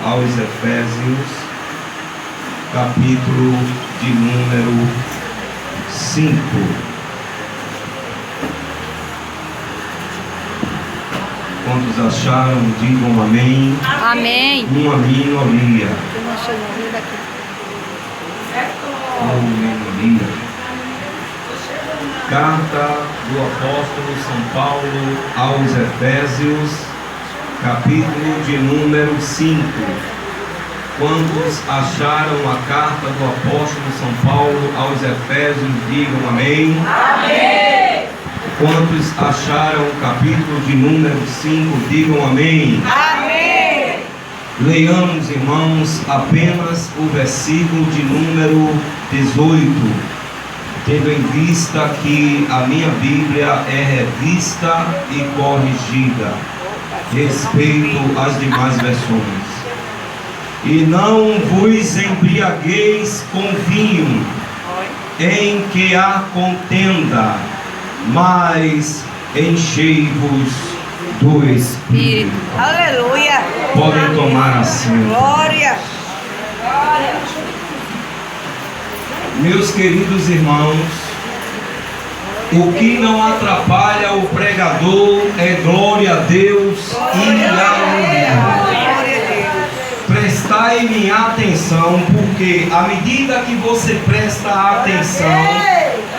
aos Efésios, capítulo de número 5. Quantos acharam, digam amém. Amém. Um amém, Olia. Carta do apóstolo São Paulo aos Efésios, capítulo de número 5. Quantos acharam a carta do apóstolo São Paulo aos Efésios, digam amém. Amém. Quantos acharam o capítulo de número 5, digam amém. Amém. Leiamos, irmãos, apenas o versículo de número 18, tendo em vista que a minha Bíblia é revista e corrigida, respeito às demais versões. E não vos embriagueis com vinho, em que há contenda, mas enchei-vos do Espírito. Aleluia. Podem tomar assento. Glória. Meus queridos irmãos, o que não atrapalha o pregador é glória a Deus e aleluia. Prestai-me atenção, porque à medida que você presta atenção,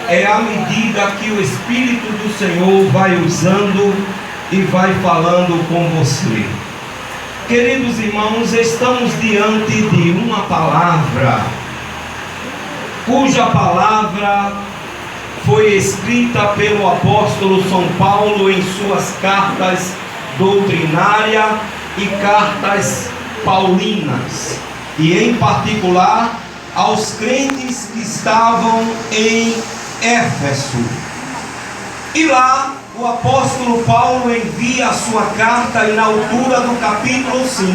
é à medida que o Espírito do Senhor vai usando e vai falando com você. Queridos irmãos, estamos diante de uma palavra, cuja palavra foi escrita pelo apóstolo São Paulo em suas cartas doutrinárias e cartas paulinas, e em particular aos crentes que estavam em Éfeso. E lá o apóstolo Paulo envia a sua carta, e na altura do capítulo 5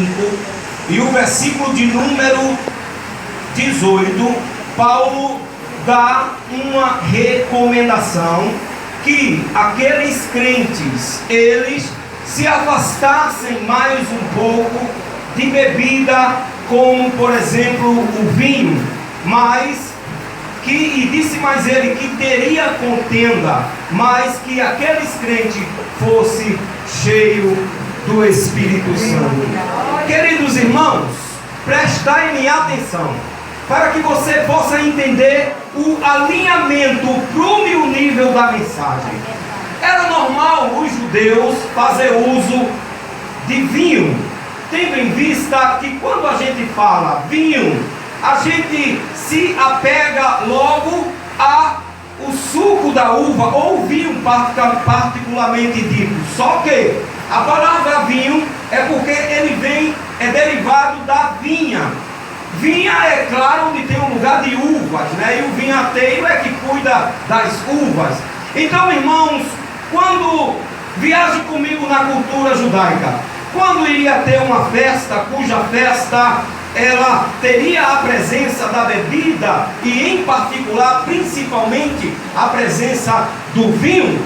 e o versículo de número 18, Paulo dá uma recomendação que aqueles crentes, eles se afastassem mais um pouco de bebida, como por exemplo o vinho, e disse mais ele que teria contenda, mas que aqueles crentes fossem cheios do Espírito Santo. Queridos irmãos, prestai-me atenção, para que você possa entender o alinhamento, o prumo e o nível da mensagem. Era normal os judeus fazer uso de vinho, tendo em vista que quando a gente fala vinho, a gente se apega logo ao suco da uva, ou vinho particularmente dito. Só que a palavra vinho é porque ele é derivado da vinha. Vinha, é claro, onde tem um lugar de uvas, né? E o vinhateiro é que cuida das uvas. Então, irmãos, quando viaje comigo na cultura judaica, quando iria ter uma festa, cuja festa ela teria a presença da bebida, e em particular, principalmente, a presença do vinho,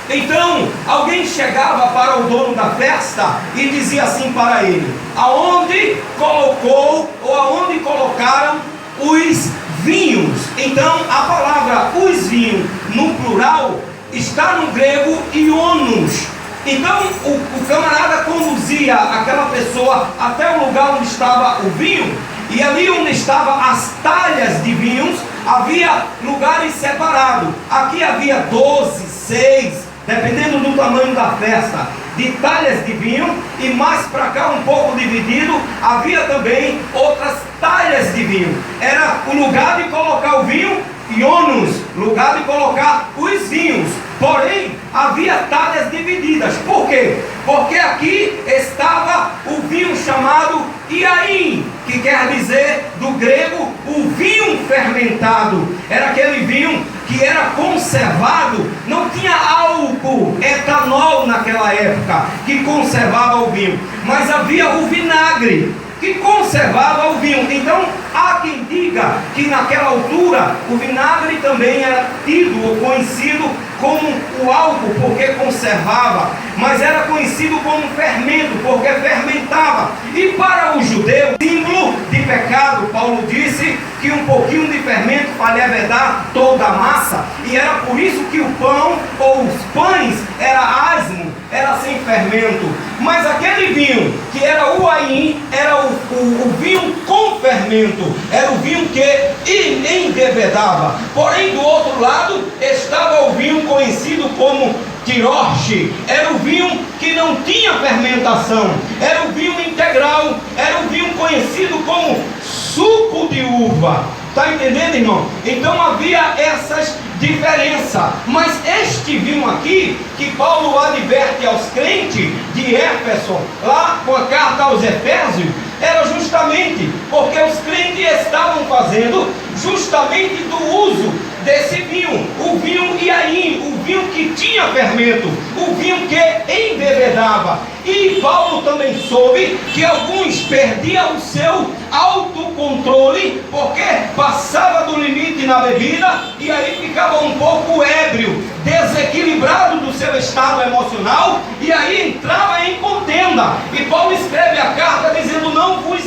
então alguém chegava para o dono da festa e dizia assim para ele: aonde colocou ou aonde colocaram os vinhos? Então a palavra os vinhos no plural está no grego ionos. Então o camarada conduzia aquela pessoa até o lugar onde estava o vinho, e ali onde estavam as talhas de vinhos havia lugares separados. Aqui havia 12, 6, dependendo do tamanho da festa, de talhas de vinho, e mais para cá, um pouco dividido, havia também outras talhas de vinho. Era o lugar de colocar o vinho, ionos, lugar de colocar os vinhos. Porém, havia talhas divididas. Por quê? Porque aqui estava o vinho chamado iaim, que quer dizer, do grego, o vinho fermentado. Era aquele vinho que era conservado, não tinha álcool, etanol naquela época, que conservava o vinho, mas havia o vinagre, que conservava o vinho. Então, há quem diga indica que naquela altura o vinagre também era tido ou conhecido como o álcool, porque conservava, mas era conhecido como fermento, porque fermentava. E para os judeus, símbolo de pecado, Paulo disse que um pouquinho de fermento faz levedar toda a massa, e era por isso que o pão ou os pães era asmo, era sem fermento. Mas aquele vinho que era o aim, era o vinho com fermento, era o vinho que embebedava. Porém, do outro lado estava o vinho conhecido como tiroche, era o vinho que não tinha fermentação, era o vinho integral, era o vinho conhecido como suco de uva. Está entendendo, irmão? Então havia essas diferenças. Mas este vinho aqui, que Paulo adverte aos crentes de Éfeso, lá com a carta aos Efésios, era justamente porque os crentes estavam fazendo justamente do uso desse vinho, o vinho Iaim, o vinho que tinha fermento, o vinho que embebedava. E Paulo também soube que alguns perdiam o seu autocontrole, porque passava do limite na bebida, e aí ficava um pouco ébrio, desequilibrado do seu estado emocional, e aí entrava em contenda. E Paulo escreve a carta dizendo: não vos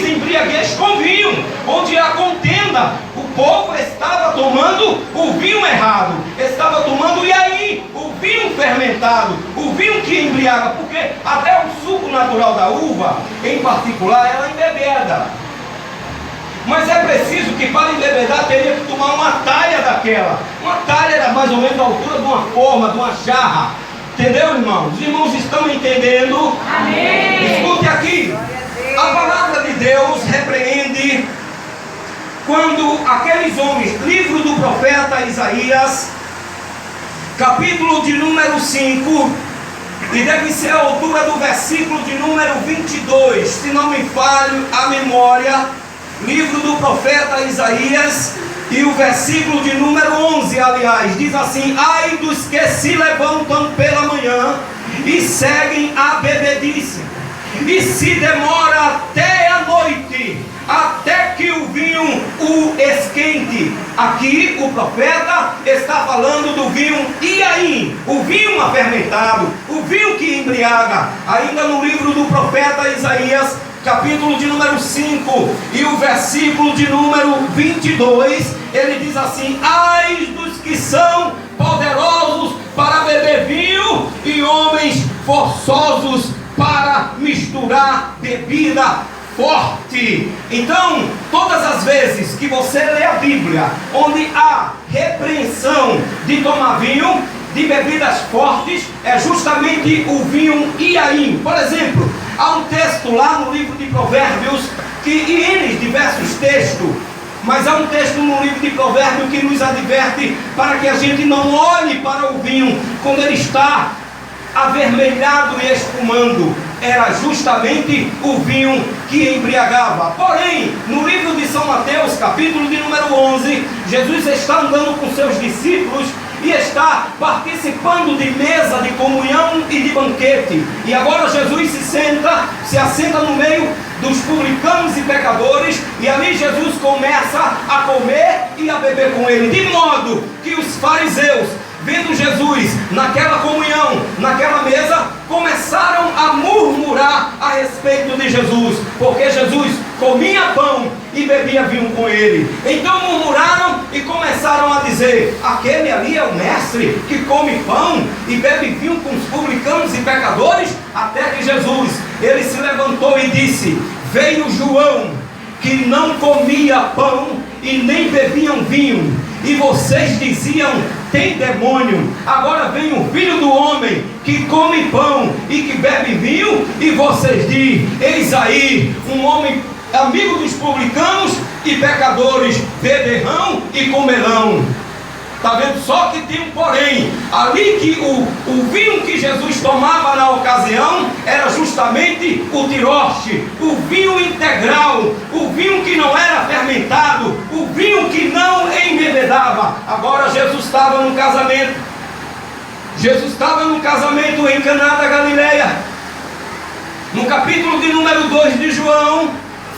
embriagueis com vinho, onde há contenda. O povo estava tomando o vinho errado, estava tomando, e aí, o vinho fermentado, o vinho que embriaga, porque até o suco natural da uva, em particular, ela embebeda. Mas é preciso que para embebedar teria que tomar uma talha daquela. Uma talha era mais ou menos a altura de uma forma, de uma jarra. Entendeu, irmãos? Os irmãos estão entendendo? Amém. Escute aqui. A palavra de Deus repreende quando aqueles homens, livro do profeta Isaías, capítulo de número 5, e deve ser a altura do versículo de número 22, se não me falha a memória, livro do profeta Isaías, e o versículo de número 11, aliás, diz assim: ai dos que se levantam pela manhã e seguem a bebedice, e se demora até a noite, até que o vinho o esquente. Aqui o profeta está falando do vinho Iaim, o vinho afermentado, o vinho que embriaga. Ainda no livro do profeta Isaías, capítulo de número 5 e o versículo de número 22, ele diz assim: ai dos que são poderosos para beber vinho e homens forçosos para misturar bebida forte. Então, todas as vezes que você lê a Bíblia, onde há repreensão de tomar vinho, de bebidas fortes, é justamente o vinho Iaim. Por exemplo, há um texto lá no livro de Provérbios, e em diversos textos, mas há um texto no livro de Provérbios que nos adverte para que a gente não olhe para o vinho quando ele está avermelhado e espumando. Era justamente o vinho que embriagava. Porém, no livro de São Mateus, capítulo de número 11, Jesus está andando com seus discípulos e está participando de mesa de comunhão e de banquete. E agora Jesus se assenta no meio dos publicanos e pecadores, e ali Jesus começa a comer e a beber com ele, de modo que os fariseus, vendo Jesus naquela comunhão, naquela mesa, começaram a murmurar a respeito de Jesus, porque Jesus comia pão e bebia vinho com ele. Então murmuraram e começaram a dizer: aquele ali é o mestre que come pão e bebe vinho com os publicanos e pecadores? Até que Jesus, ele se levantou e disse: veio João, que não comia pão e nem bebiam vinho, e vocês diziam: tem demônio. Agora vem o Filho do Homem, que come pão e que bebe vinho, e vocês dizem: eis aí um homem amigo dos publicanos e pecadores, beberão e comerão. Está vendo? Só que tem um porém. Ali que o vinho que Jesus tomava na ocasião era justamente o tiroche, o vinho integral, o vinho que não era fermentado, o vinho que não embebedava. Agora Jesus estava no casamento. Jesus estava no casamento em Caná da Galileia. No capítulo de número 2 de João,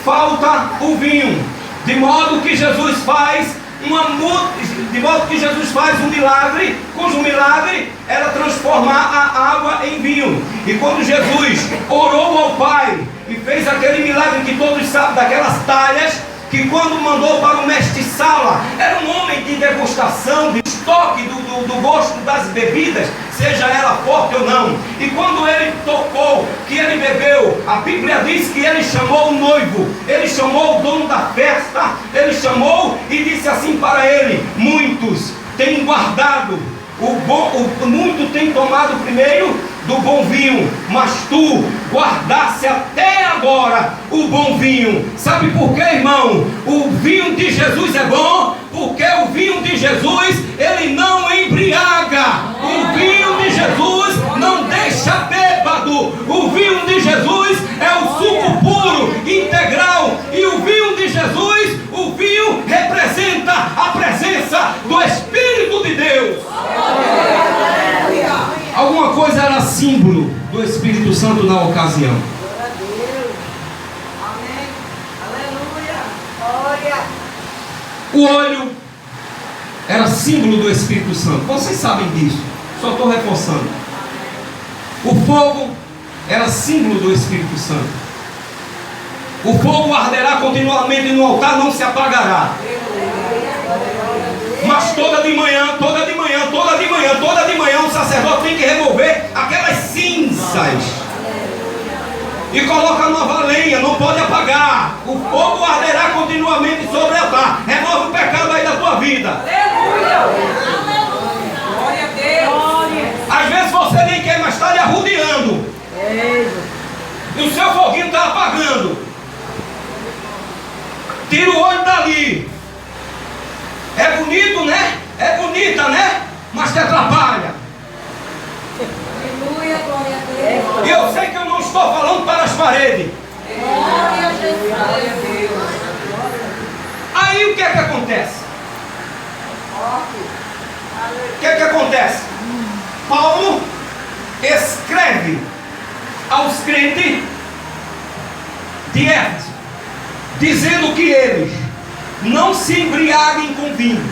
falta o vinho. De modo que Jesus faz um milagre, cujo milagre era transformar a água em vinho. E quando Jesus orou ao Pai e fez aquele milagre que todos sabem, daquelas talhas, que quando mandou para o mestre Sala, era um homem de degustação, de estoque do gosto das bebidas, seja ela forte ou não. E quando ele tocou, que ele bebeu, a Bíblia diz que ele chamou o noivo, ele chamou o dono da festa, ele chamou e disse assim para ele: muitos têm guardado muito tem tomado primeiro do bom vinho, mas tu guardasse até agora o bom vinho. Sabe por quê, irmão? O vinho de Jesus é bom, porque o vinho de Jesus, ele não embriaga. O vinho de Jesus não deixa bêbado. O vinho de Jesus é o suco puro, integral. E o vinho de Jesus, o vinho representa a presença do Espírito de Deus. Alguma coisa era símbolo do Espírito Santo na ocasião. Glória a Deus. Amém. Aleluia. Glória. O óleo era símbolo do Espírito Santo. Vocês sabem disso. Só estou reforçando. O fogo era símbolo do Espírito Santo. O fogo arderá continuamente no altar, não se apagará. Mas toda de manhã, o sacerdote tem que remover aquelas cinzas e coloca nova lenha, não pode apagar. O fogo arderá continuamente sobre o altar. Remove o pecado aí da tua vida. Aleluia. Glória a Deus. Às vezes você nem quer, mas está lhe arrodeando. E o seu foguinho está apagando. Tira o olho dali. É bonito, né? É bonita, né? Mas te atrapalha. Aleluia, glória a Deus. E eu sei que eu não estou falando para as paredes. Glória a Jesus. Glória a Deus. Aí o que é que acontece? O que é que acontece? Paulo escreve aos crentes de Éfeso, dizendo que eles não se embriaguem com vinho,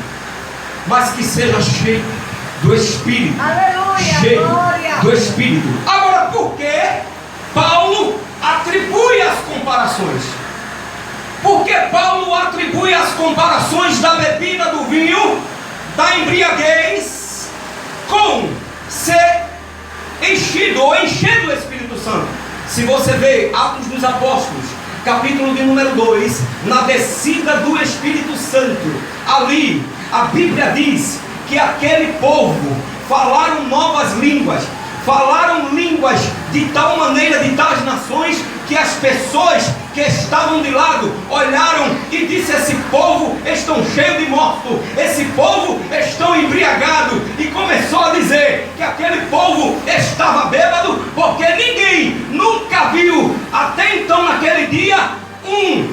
mas que seja cheio do Espírito. Aleluia, Cheio glória. do Espírito. Agora, por que Paulo atribui as comparações? Porque Paulo atribui as comparações da bebida do vinho, da embriaguez, com ser enchido ou encher do Espírito Santo. Se você vê Atos dos Apóstolos, capítulo de número 2, na descida do Espírito Santo, ali a Bíblia diz que aquele povo falaram novas línguas, falaram línguas de tal maneira, de tais nações, que as pessoas que estavam de lado olharam e disse: esse povo estão cheio de morto, esse povo estão embriagado. E começou a dizer que aquele povo estava bêbado, porque ninguém nunca viu até então, naquele dia, um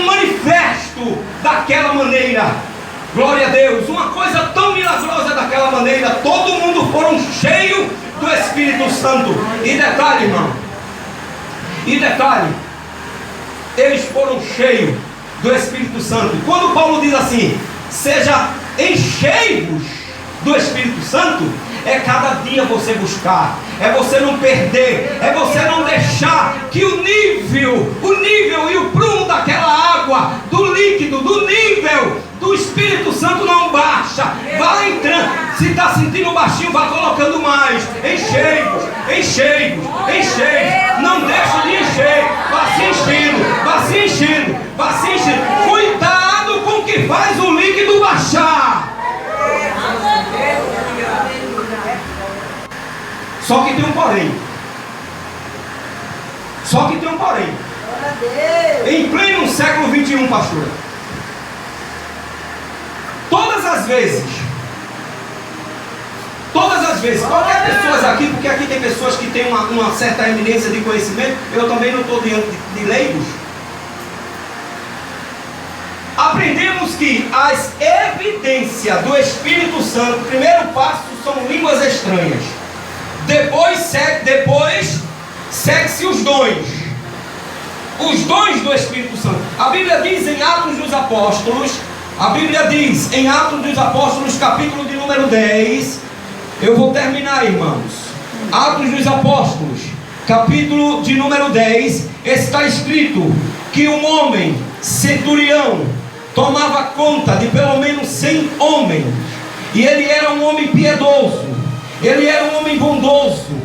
manifesto daquela maneira. Glória a Deus, uma coisa tão milagrosa daquela maneira. Todo mundo foram cheios do Espírito Santo. E detalhe, irmão, eles foram cheios do Espírito Santo. Quando Paulo diz assim: seja enchei-vos do Espírito Santo, é cada dia você buscar, é você não perder, é você não deixar que o nível e o prumo daquela água, do líquido, do nível do Espírito Santo não baixa. Vai entrando, se está sentindo baixinho, vai colocando mais. Enchei-vos, enchei-vos, enchei-vos. Não deixa de encher, vá se enchendo, vá se enchendo, vá se enchendo. Cuidado com o que faz o líquido baixar. Só que tem um porém. Em pleno século 21, pastor, todas as vezes, qualquer pessoa aqui, porque aqui tem pessoas que têm uma certa eminência de conhecimento, eu também não estou diante de leigos. Aprendemos que as evidências do Espírito Santo, primeiro passo são línguas estranhas. Depois segue-se os dons do Espírito Santo. A Bíblia diz em Atos dos Apóstolos, a Bíblia diz, em Atos dos Apóstolos, capítulo de número 10, eu vou terminar, irmãos. Atos dos Apóstolos, capítulo de número 10, está escrito que um homem centurião tomava conta de pelo menos 100 homens, e ele era um homem piedoso, ele era um homem bondoso.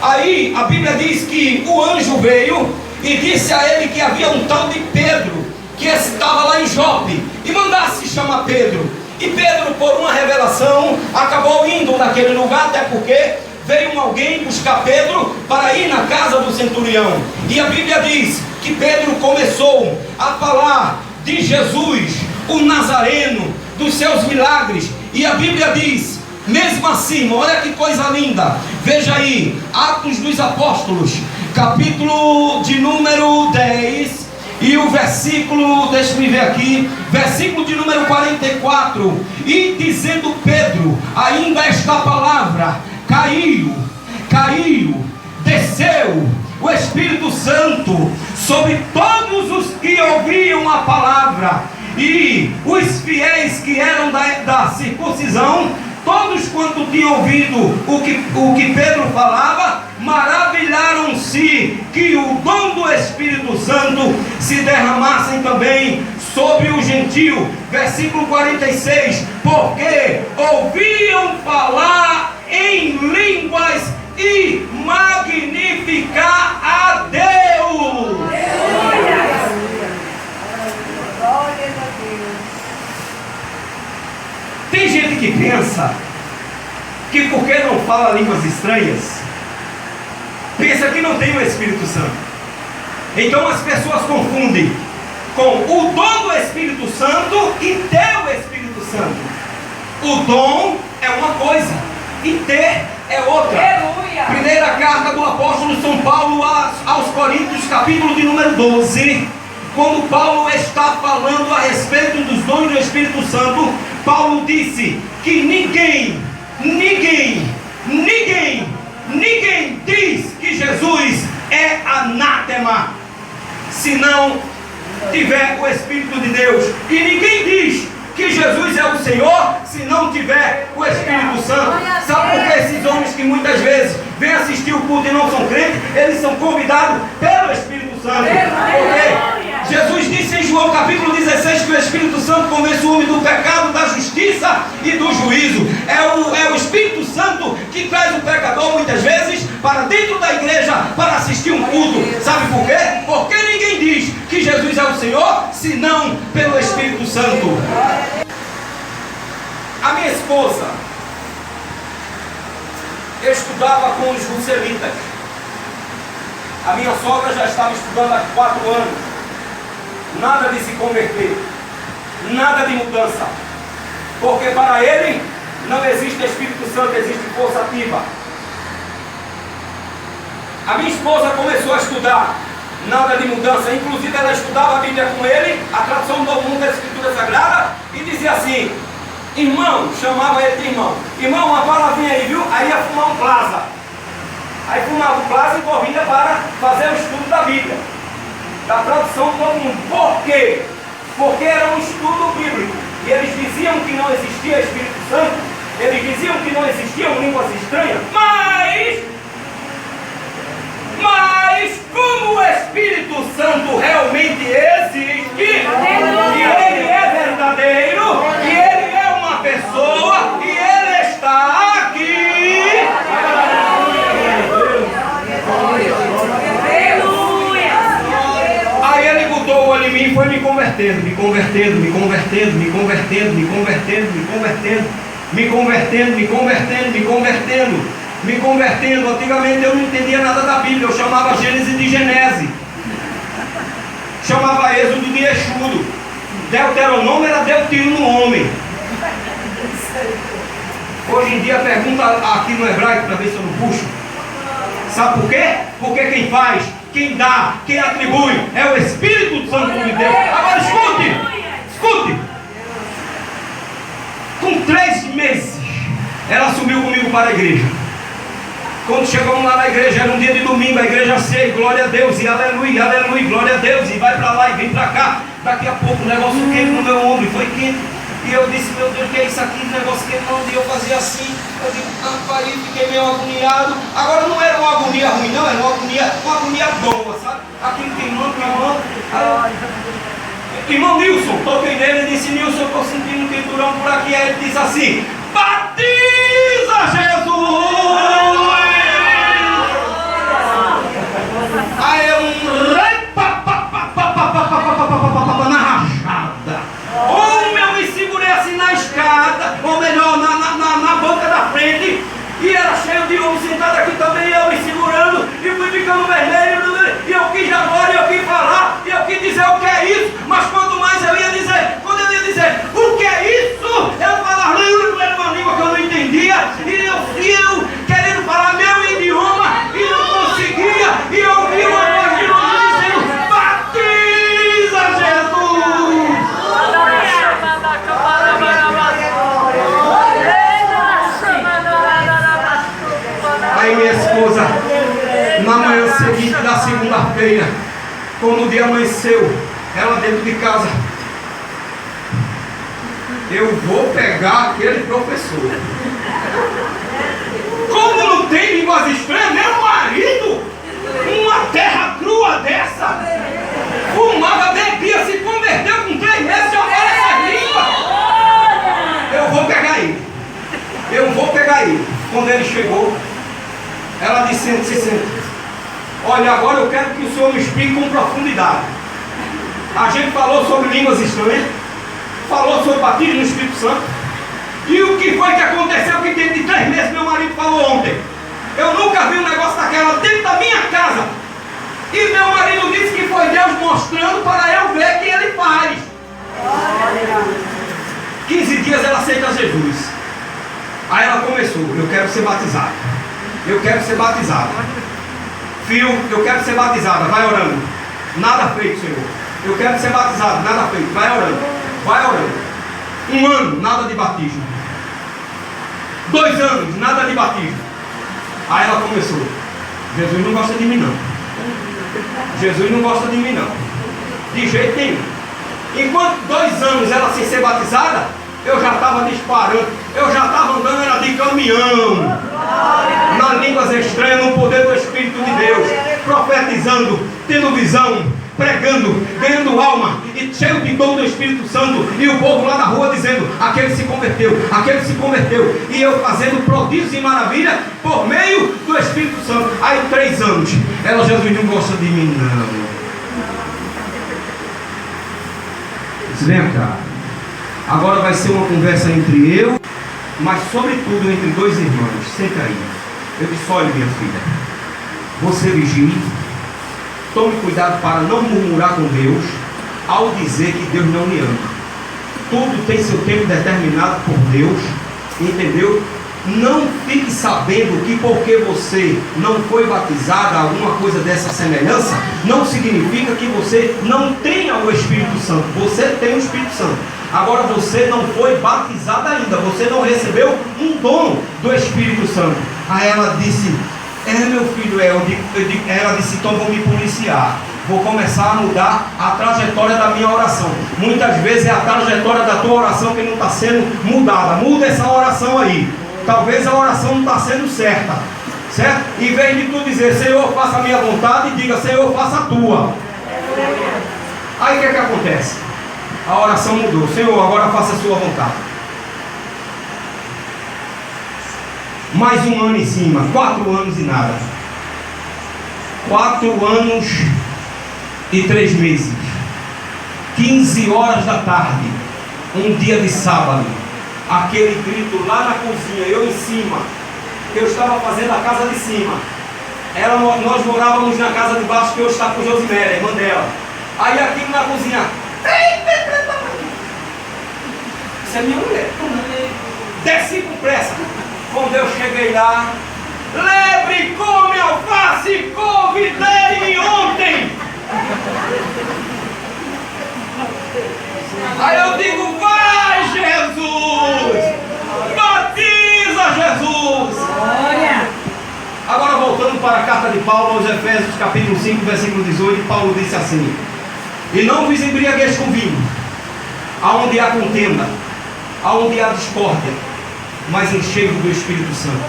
Aí a Bíblia diz que o anjo veio e disse a ele que havia um tal de Pedro, que estava lá em Jope, e mandasse chamar Pedro. E Pedro, por uma revelação, acabou indo naquele lugar, até porque veio alguém buscar Pedro para ir na casa do centurião. E a Bíblia diz que Pedro começou a falar de Jesus, o Nazareno, dos seus milagres. E a Bíblia diz, mesmo assim, olha que coisa linda, veja aí, Atos dos Apóstolos, capítulo de número 10, e o versículo, deixa-me ver aqui, versículo de número 44, e dizendo Pedro, ainda esta palavra, caiu, desceu o Espírito Santo sobre todos os que ouviam a palavra, e os fiéis que eram da circuncisão, todos quanto tinham ouvido o que Pedro falava, maravilharam-se que o dom do Espírito Santo se derramassem também sobre o gentio. Versículo 46, porque ouviam falar em línguas e magnificar a Deus. Tem gente que pensa que porque não fala línguas estranhas, pensa que não tem o Espírito Santo. Então as pessoas confundem com o dom do Espírito Santo e ter o Espírito Santo. O dom é uma coisa e ter é outra. Aleluia. Primeira carta do apóstolo São Paulo aos Coríntios, capítulo de número 12, quando Paulo está falando a respeito dos dons do Espírito Santo, Paulo disse que ninguém diz que Jesus é anátema se não tiver o Espírito de Deus, e ninguém diz que Jesus é o Senhor se não tiver o Espírito Santo. Sabe por que esses homens que muitas vezes vêm assistir o culto e não são crentes, eles são convidados pelo Espírito Santo? Porque Jesus disse em João capítulo 16 que o Espírito Santo convence o homem do pecado, da justiça e do juízo. É o Espírito Santo que traz o pecador muitas vezes para dentro da igreja para assistir um culto. Sabe por quê? Porque ninguém diz que Jesus é o Senhor senão pelo Espírito Santo. A minha esposa, eu estudava com os russelitas. A minha sogra já estava estudando há 4 anos. Nada de se converter, nada de mudança, porque para ele não existe Espírito Santo, existe força ativa. A minha esposa começou a estudar, nada de mudança. Inclusive ela estudava a Bíblia com ele, a tradução do mundo da Escritura Sagrada, e dizia assim: irmão, chamava ele de irmão, irmão, uma palavrinha aí, viu? Aí ia fumar um plaza. Aí fumava o plaza e corria para fazer o estudo da Bíblia, da tradução do mundo. Por quê? Porque era um estudo bíblico, e eles diziam que não existia Espírito Santo, eles diziam que não existiam línguas estranhas, mas como o Espírito Santo realmente existe, e ele é verdadeiro, e ele é uma pessoa, e ele está aqui. Aí ele botou o olho em mim e foi me convertendo. Antigamente eu não entendia nada da Bíblia, eu chamava Gênesis de Genese, chamava Êxodo de Exudo, Deuteronômio era Deutiro no homem. Hoje em dia pergunta aqui no hebraico para ver se eu não puxo. Sabe por quê? Porque quem faz, quem dá, quem atribui é o Espírito Santo de Deus. Agora escute. Com 3 meses ela subiu comigo para a igreja. Quando chegamos lá na igreja, era um dia de domingo, a igreja cheia, glória a Deus, e aleluia, glória a Deus, e vai para lá e vem para cá. Daqui a pouco o negócio quente no meu ombro, foi quente. E eu disse, meu Deus, o que é isso aqui? O negócio queimando. E eu fazia assim. Eu digo, rapaz, fiquei meio agoniado. Agora não era uma agonia ruim, não, era uma agonia boa, sabe? Aquilo queimando. Irmão Nilson, toquei nele e disse, Nilson, eu estou sentindo um quenturão por aqui. Aí ele disse assim, batiza Jesus! Aí eu na rachada. Eu me segurei assim na escada, ou melhor, na banca da frente, e era cheio de homem sentado aqui também, eu me segurando, e fui ficando vermelho, e eu quis agora, e eu quis falar, e eu quis dizer o que é isso, mas quando eu ia dizer, o que é isso? Eu falava uma língua que eu não entendia, e eu querendo falar meu idioma, e não conseguia, e eu ouvi uma voz de longe dizendo, batiza Jesus! Aí minha esposa, na manhã seguinte da segunda-feira, quando o dia amanheceu, ela dentro de casa, eu vou pegar aquele professor. Como não tem línguas estranhas, meu marido, uma terra crua dessa, fumava, bebia, se converteu com 3 meses, já fala essa língua. Eu vou pegar ele. Quando ele chegou, ela disse, se senta. Olha, agora eu quero que o senhor me explique com profundidade. A gente falou sobre línguas estranhas, falou sobre batismo no Espírito Santo. E o que foi que aconteceu que dentro de 3 meses meu marido falou ontem? Eu nunca vi um negócio daquela dentro da minha casa. E meu marido disse que foi Deus mostrando para eu ver que ele faz. 15 dias ela aceita Jesus. Aí ela começou, eu quero ser batizada. Eu quero ser batizada. Filho, eu quero ser batizada, vai orando. Nada feito, Senhor. Eu quero ser batizado, nada feito, vai orando. Vai orando. 1 ano, nada de batismo. 2 anos, nada de batismo. Aí ela começou, Jesus não gosta de mim não. Jesus não gosta de mim não. De jeito nenhum. Enquanto 2 anos ela sem ser batizada, eu já estava disparando, eu já estava andando era de caminhão, nas línguas estranhas, no poder do Espírito de Deus, profetizando, tendo visão, pregando, ganhando alma, e cheio de dom do Espírito Santo, e o povo lá na rua dizendo, aquele se converteu, e eu fazendo prodígios e maravilha por meio do Espírito Santo. Aí 3 anos, ela, Jesus não gosta de mim não. Vem cá. Agora vai ser uma conversa entre eu, mas sobretudo entre 2 irmãos. Senta aí. Eu disse, olha minha filha, você vigie, tome cuidado para não murmurar com Deus ao dizer que Deus não lhe ama. Tudo tem seu tempo determinado por Deus, entendeu? Não fique sabendo que porque você não foi batizada, alguma coisa dessa semelhança, não significa que você não tenha o Espírito Santo. Você tem o Espírito Santo. Agora você não foi batizada ainda, você não recebeu um dom do Espírito Santo. Aí ela disse, meu filho, ela disse, então vou me policiar. Vou começar a mudar a trajetória da minha oração. Muitas vezes é a trajetória da tua oração que não está sendo mudada. Muda essa oração aí. Talvez a oração não está sendo certa, certo? Em vez de tu dizer, Senhor, faça a minha vontade, diga, Senhor, faça a tua. Aí o que acontece? A oração mudou. Senhor, agora faça a sua vontade. Mais 1 ano em cima, 4 anos e nada. 4 anos e 3 meses. 15 horas da tarde, um dia de sábado. Aquele grito lá na cozinha, eu em cima. Eu estava fazendo a casa de cima. Nós morávamos na casa de baixo, que hoje está com Josiméria, irmã dela. Aí aqui na cozinha, isso é minha mulher. Desci com pressa. Quando eu cheguei lá, lebre, come alface, couve, dele ontem. Aí eu digo, vai Jesus, batiza Jesus. Agora voltando para a carta de Paulo aos Efésios, capítulo 5, versículo 18, Paulo disse assim: e não vos embriagueis com vinho aonde há contenda, aonde há discórdia, mas enchei-vos do Espírito Santo.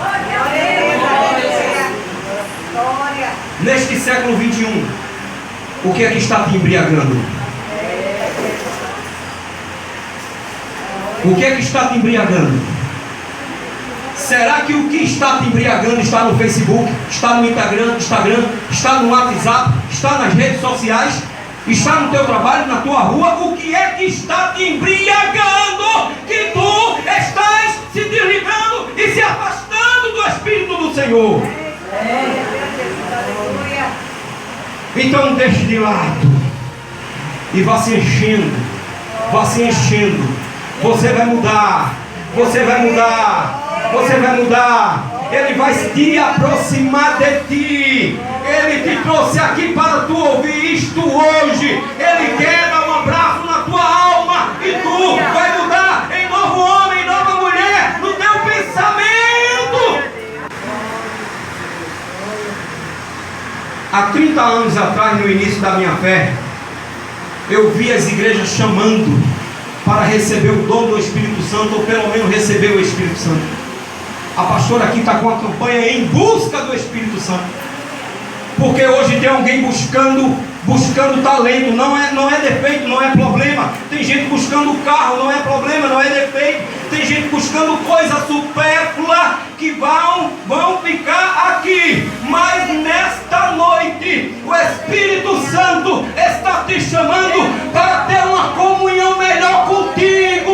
Neste século 21, o que é que está te embriagando? O que é que está te embriagando? Será que o que está te embriagando está no Facebook, está no Instagram, está no WhatsApp, está nas redes sociais, está no teu trabalho, na tua rua? O que é que está te embriagando que tu estás se desligando e se afastando do Espírito do Senhor? Então deixe de lado e vá se enchendo, vá se enchendo. Você vai mudar, você vai mudar, você vai mudar. Ele vai se aproximar de ti. Ele te trouxe aqui para tu ouvir isto hoje. Ele quer dar um abraço na tua alma e tu vai mudar em novo homem, nova mulher, no teu pensamento. Há 30 anos atrás, no início da minha fé, eu vi as igrejas chamando para receber o dom do Espírito Santo, ou pelo menos receber o Espírito Santo. A pastora aqui está com a campanha em busca do Espírito Santo, porque hoje tem alguém buscando talento. Não é defeito, não é problema. Tem gente buscando carro, não é problema, não é defeito. Tem gente buscando coisa supérflua que vão ficar aqui. Mas nesta noite o Espírito Santo está te chamando para ter uma comunhão melhor contigo.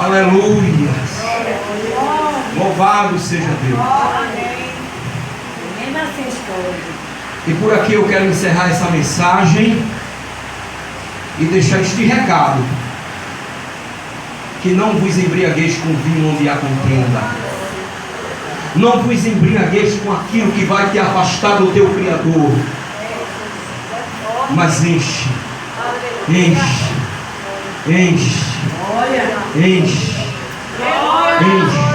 Aleluia. Louvado seja Deus. E por aqui eu quero encerrar essa mensagem e deixar este recado: que não vos embriagueis com vinho onde há contenda. Não vos embriagueis com aquilo que vai te afastar do teu Criador. Mas enche, enche, enche, enche, enche.